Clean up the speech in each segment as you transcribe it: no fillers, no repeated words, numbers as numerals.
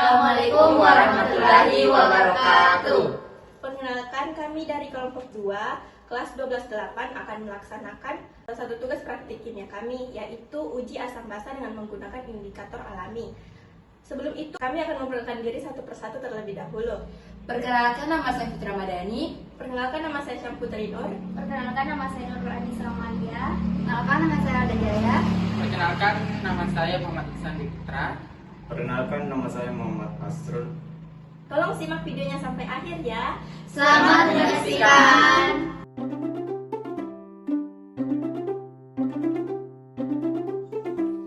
Assalamualaikum warahmatullahi wabarakatuh. Perkenalkan, kami dari kelompok 2, kelas 12-8 akan melaksanakan satu tugas praktik kimia kami, yaitu uji asam basa dengan menggunakan indikator alami. Sebelum itu, kami akan memperkenalkan diri satu persatu terlebih dahulu. Perkenalkan, nama saya Fitra Madani. Perkenalkan, nama saya Syamputri Nur. Perkenalkan, nama saya Nur Anissa Amalia. Perkenalkan, nama saya Alda Jaya. Perkenalkan, nama saya Muhammad Ihsan Dipitra. Perkenalkan, nama saya Muhammad Asrul. Tolong simak videonya sampai akhir ya. Selamat menyaksikan.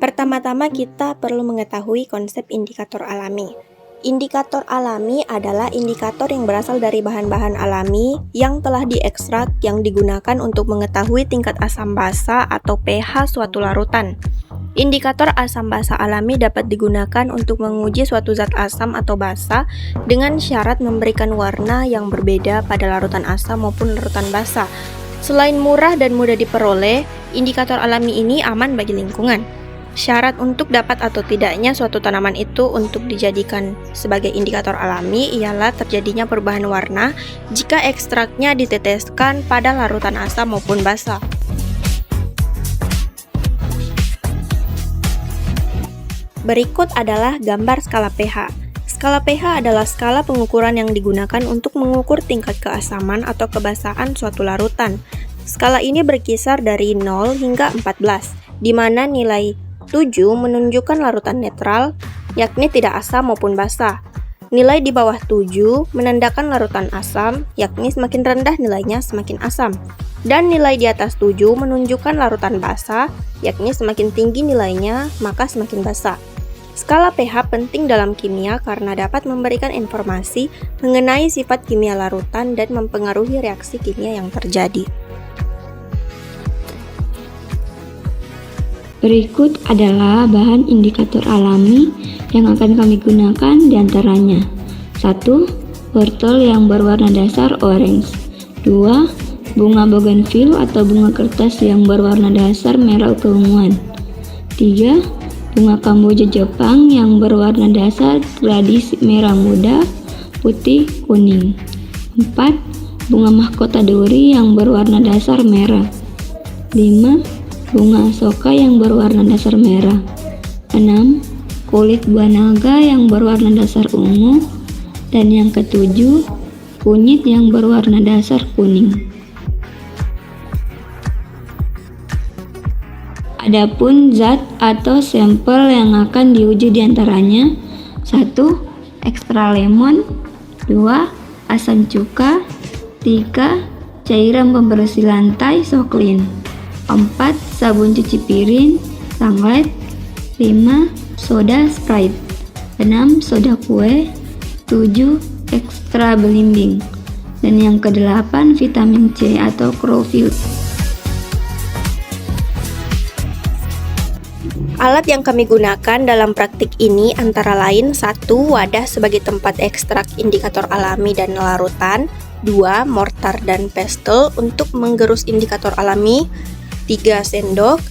Pertama-tama kita perlu mengetahui konsep indikator alami. Indikator alami adalah indikator yang berasal dari bahan-bahan alami yang telah diekstrak yang digunakan untuk mengetahui tingkat asam basa atau pH suatu larutan. Indikator asam basa alami dapat digunakan untuk menguji suatu zat asam atau basa dengan syarat memberikan warna yang berbeda pada larutan asam maupun larutan basa. Selain murah dan mudah diperoleh, indikator alami ini aman bagi lingkungan. Syarat untuk dapat atau tidaknya suatu tanaman itu untuk dijadikan sebagai indikator alami ialah terjadinya perubahan warna jika ekstraknya diteteskan pada larutan asam maupun basa. Berikut adalah gambar skala pH. Skala pH adalah skala pengukuran yang digunakan untuk mengukur tingkat keasaman atau kebasahan suatu larutan. Skala ini berkisar dari 0 hingga 14, di mana nilai 7 menunjukkan larutan netral, yakni tidak asam maupun basa. Nilai di bawah 7 menandakan larutan asam, yakni semakin rendah nilainya semakin asam. Dan nilai di atas 7 menunjukkan larutan basa, yakni semakin tinggi nilainya maka semakin basa. Skala pH penting dalam kimia karena dapat memberikan informasi mengenai sifat kimia larutan dan mempengaruhi reaksi kimia yang terjadi. Berikut adalah bahan indikator alami yang akan kami gunakan diantaranya. 1. Wortel yang berwarna dasar orange. 2. Bunga bougainville atau bunga kertas yang berwarna dasar merah keunguan. 3. Bunga kamboja Jepang yang berwarna dasar gladis merah muda, putih, kuning. 4. Bunga mahkota duri yang berwarna dasar merah. 5. Bunga asoka yang berwarna dasar merah. 6. Kulit buah naga yang berwarna dasar ungu. Dan yang ketujuh, kunyit yang berwarna dasar kuning. Adapun zat atau sampel yang akan diuji diantaranya: 1. Ekstra lemon. 2. Asam cuka. 3. Cairan pembersih lantai Soklin. 4. Sabun cuci piring Sunlight. 5. Soda Sprite. 6. Soda kue. 7. Ekstra belimbing. Dan yang ke-8 vitamin C atau klorofil. Alat yang kami gunakan dalam praktik ini antara lain: 1. Wadah sebagai tempat ekstrak indikator alami dan larutan. 2. Mortar dan pestle untuk menggerus indikator alami. 3. Sendok.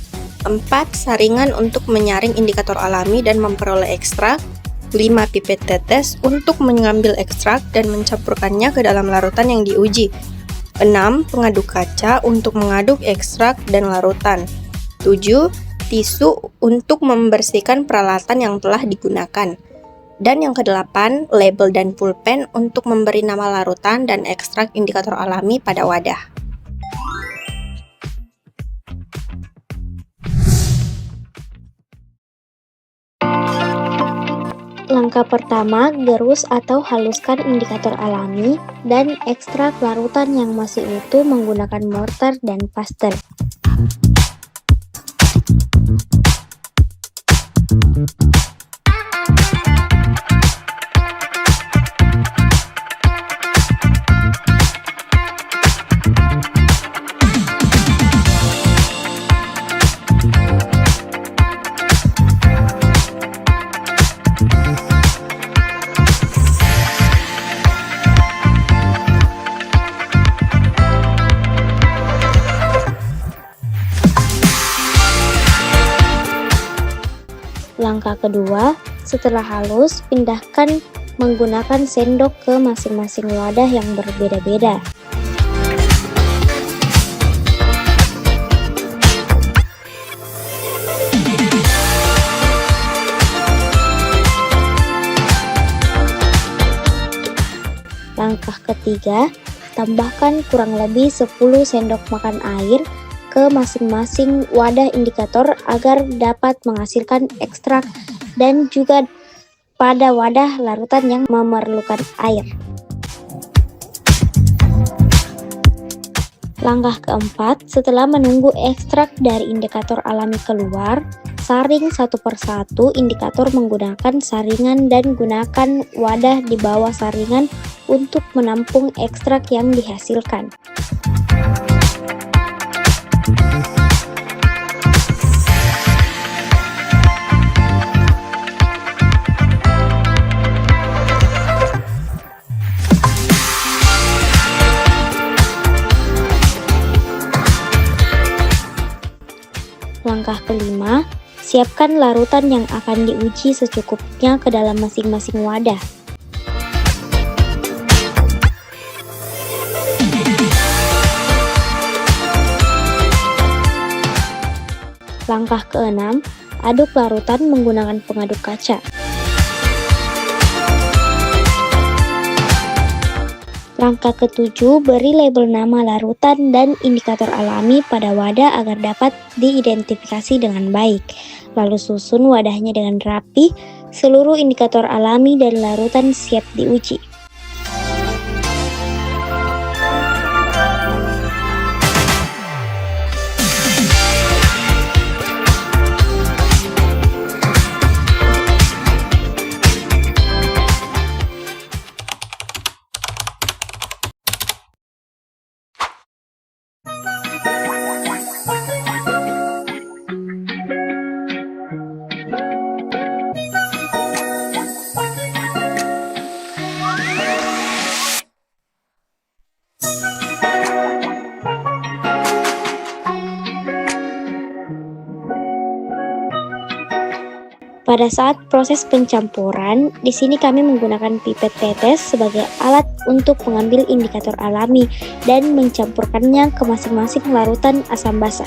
4. Saringan untuk menyaring indikator alami dan memperoleh ekstrak. 5. Pipet tetes untuk mengambil ekstrak dan mencampurkannya ke dalam larutan yang diuji. 6. Pengaduk kaca untuk mengaduk ekstrak dan larutan. 7. Tisu untuk membersihkan peralatan yang telah digunakan. Dan yang ke-8, label dan pulpen untuk memberi nama larutan dan ekstrak indikator alami pada wadah. Langkah pertama, gerus atau haluskan indikator alami dan ekstrak larutan yang masih utuh menggunakan mortar dan pestle. Langkah kedua, setelah halus, pindahkan menggunakan sendok ke masing-masing wadah yang berbeda-beda. Langkah ketiga, tambahkan kurang lebih 10 sendok makan air ke masing-masing wadah indikator agar dapat menghasilkan ekstrak dan juga pada wadah larutan yang memerlukan air. Langkah keempat, setelah menunggu ekstrak dari indikator alami keluar, saring satu persatu indikator menggunakan saringan dan gunakan wadah di bawah saringan untuk menampung ekstrak yang dihasilkan. Langkah kelima, siapkan larutan yang akan diuji secukupnya ke dalam masing-masing wadah. Langkah keenam, aduk larutan menggunakan pengaduk kaca. Langkah ketujuh, beri label nama larutan dan indikator alami pada wadah agar dapat diidentifikasi dengan baik. Lalu susun wadahnya dengan rapi, seluruh indikator alami dan larutan siap diuji. Pada saat proses pencampuran, di sini kami menggunakan pipet tetes sebagai alat untuk mengambil indikator alami dan mencampurkannya ke masing-masing larutan asam basa.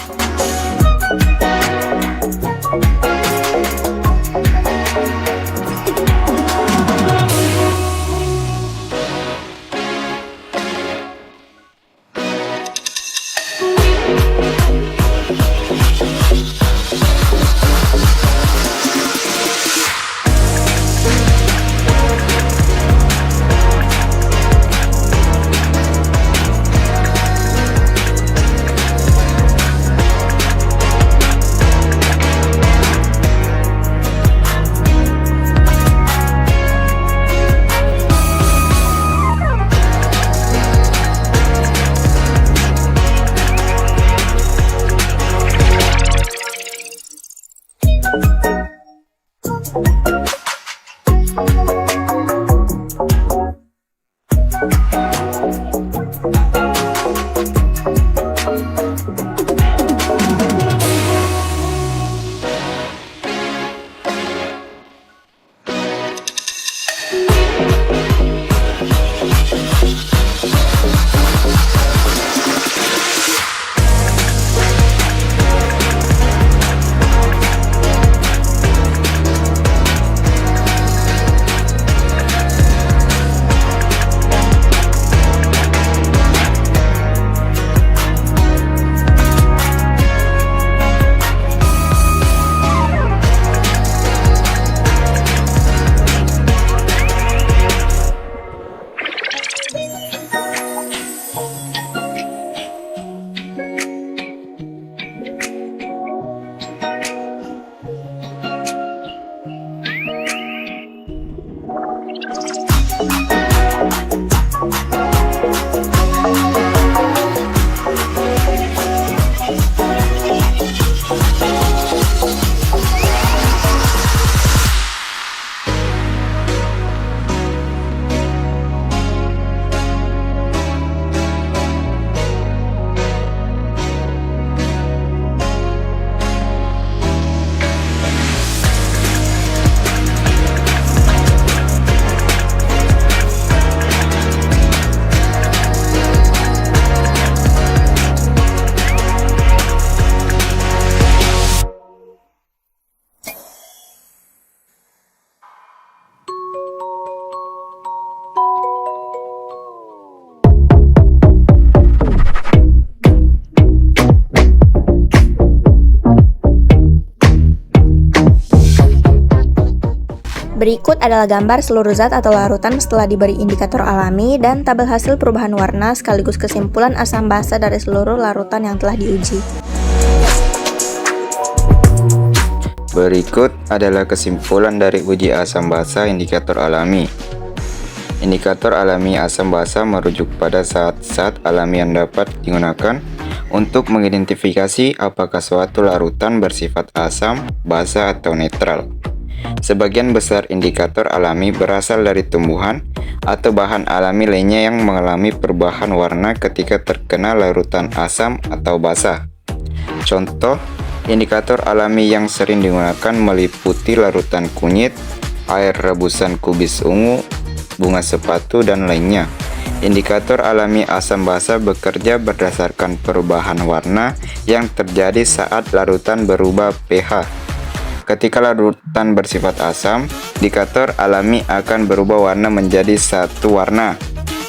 Berikut adalah gambar seluruh zat atau larutan setelah diberi indikator alami dan tabel hasil perubahan warna sekaligus kesimpulan asam basa dari seluruh larutan yang telah diuji. Berikut adalah kesimpulan dari uji asam basa indikator alami. Indikator alami asam basa merujuk pada zat-zat alami yang dapat digunakan untuk mengidentifikasi apakah suatu larutan bersifat asam, basa, atau netral. Sebagian besar indikator alami berasal dari tumbuhan atau bahan alami lainnya yang mengalami perubahan warna ketika terkena larutan asam atau basa. Contoh, indikator alami yang sering digunakan meliputi larutan kunyit, air rebusan kubis ungu, bunga sepatu, dan lainnya. Indikator alami asam basa bekerja berdasarkan perubahan warna yang terjadi saat larutan berubah pH. Ketika larutan bersifat asam, indikator alami akan berubah warna menjadi satu warna.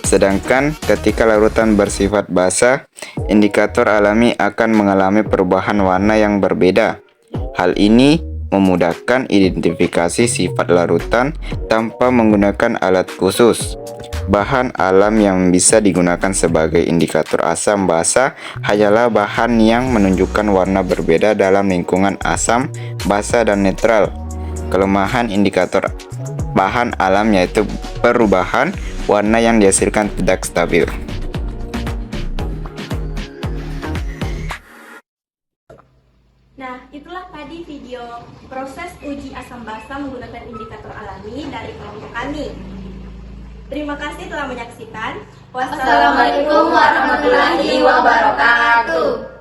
Sedangkan ketika larutan bersifat basa, indikator alami akan mengalami perubahan warna yang berbeda. Hal ini memudahkan identifikasi sifat larutan tanpa menggunakan alat khusus. Bahan alam yang bisa digunakan sebagai indikator asam basa hanyalah bahan yang menunjukkan warna berbeda dalam lingkungan asam, basa, dan netral. Kelemahan indikator bahan alam yaitu perubahan warna yang dihasilkan tidak stabil. Nah, itulah tadi video proses uji asam basa menggunakan indikator alami dari kelompok kami. Terima kasih telah menyaksikan. Wassalamualaikum warahmatullahi wabarakatuh.